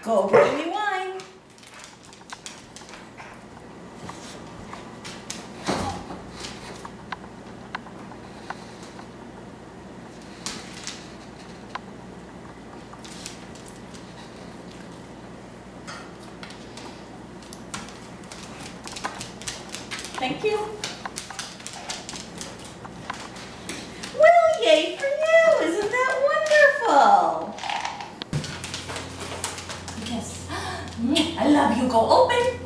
Go bring me wine. Thank you. Well, yay for you! Isn't that wonderful? Yes. I love you. Go open.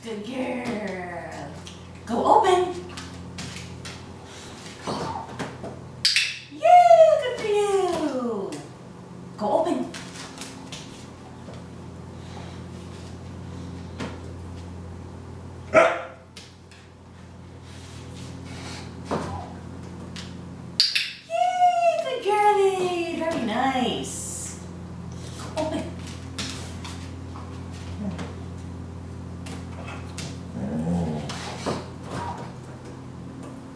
Good girl. Go open. Yay! Good for you. Go open. Yay! Good girlie. Very nice. Go open.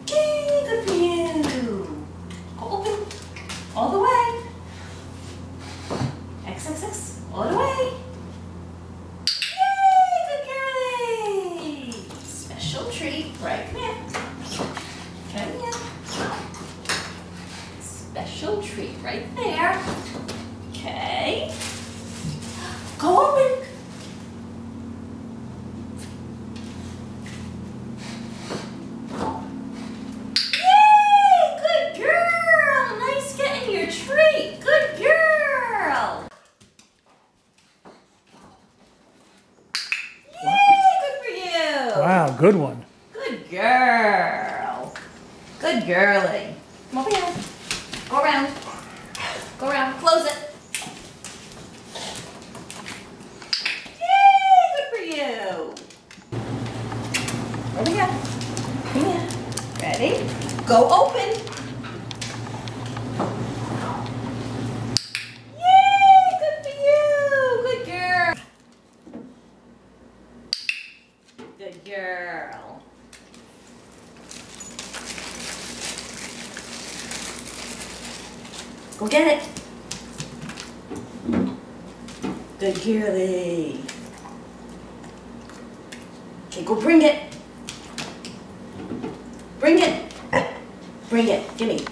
Yay! Good for you. Go open. All the way. XXX, all the way. Yay, good girlie. Special treat right there. Come here. Special treat right there. Okay. Go open. Yay, good girl. Nice getting your treat. Good girl. Wow, good one. Good girl. Good girlie. Come over here. Go around. Go around. Close it. Yay! Good for you. Over here. Come here. Ready? Go open. Yay! Good for you. Good girl. Good girl. Go get it. Good girlie. Okay, go bring it. Bring it. Bring it. Gimme.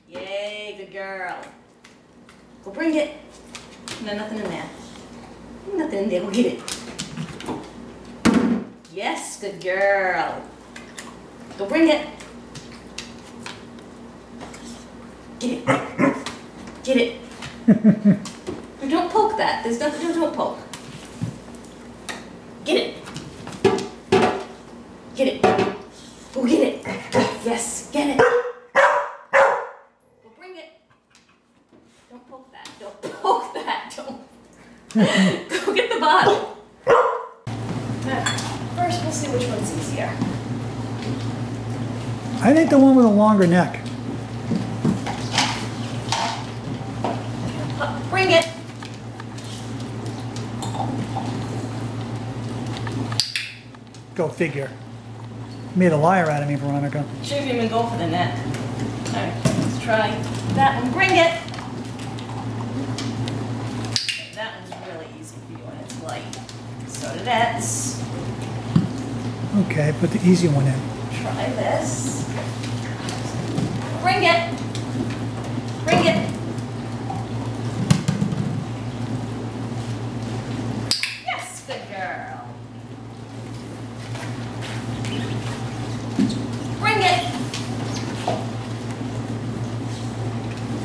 Yay, good girl. Go bring it. No, nothing in there. Nothing in there. Go get it. Yes, good girl. Go bring it. Get it. Get it. Don't poke that. There's nothing. Don't poke. Get it. Get it. Go get it. Yes, get it. Go bring it. Don't poke that. Don't poke that. Don't. Go get the bottle. First, we'll see which one's easier. I think the one with a longer neck. Bring it. Go figure. Made a liar out of me, Veronica. Shouldn't even go for the net. Alright, let's try that one. Bring it. Okay, that one's really easy for you and it's light. So did that's. Okay, put the easy one in. Try this. Bring it. Bring it. Yes, good girl. Bring it.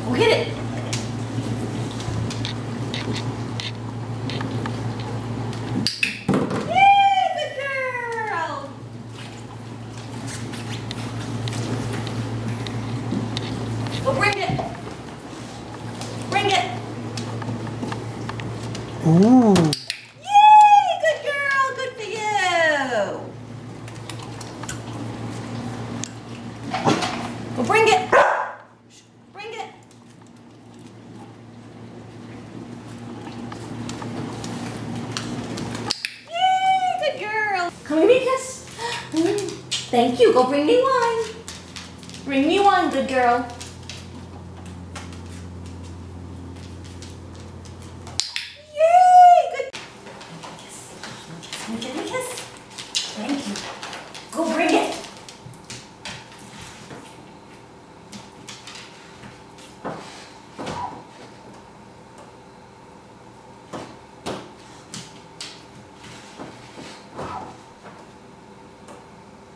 Go get it. Yay, good girl. Go bring it. Bring it. Ooh. Yay, good girl. Good for you. Go bring it. Bring it. Thank you. Go bring me wine. Bring me wine, good girl. Yay! Good. Kiss. Let me give me a kiss. Thank you. Go bring it.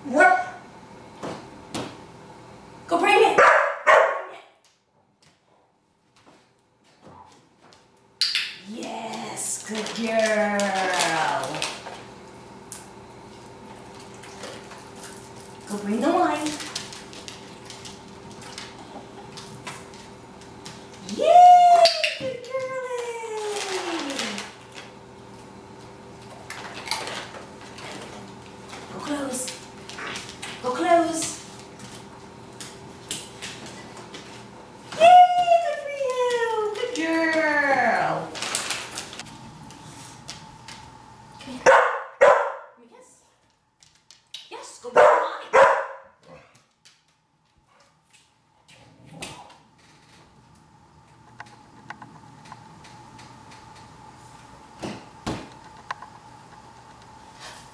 What? Go bring it. Yes, good girl. Go bring the wine. Yay, good girlie. Go close. Go close. Yay, good for you. Good girl. Come here. Let me kiss. Yes, go bring the wine.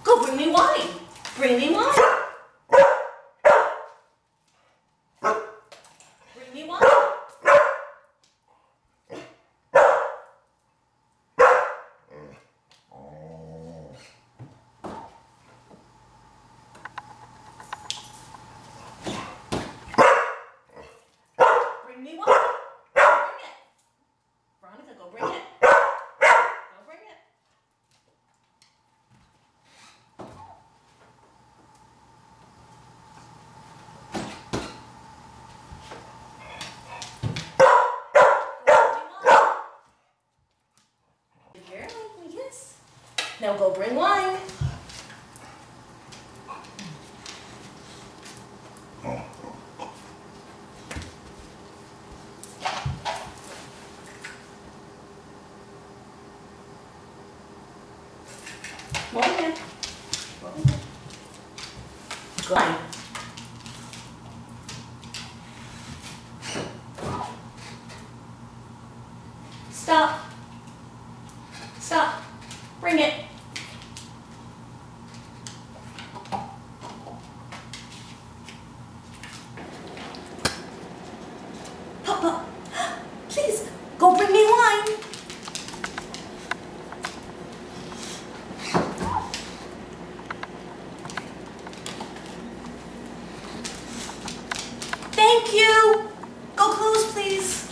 Go bring me wine. Bring me wine. Bring me wine. Bring me wine. Bring it. Veronica, go bring it. Go bring it. Yes. Now go bring wine. Come on in. Come on in. Go on. Stop. Stop. Bring it. Papa, please, go bring me wine. Thank you. Go close, please.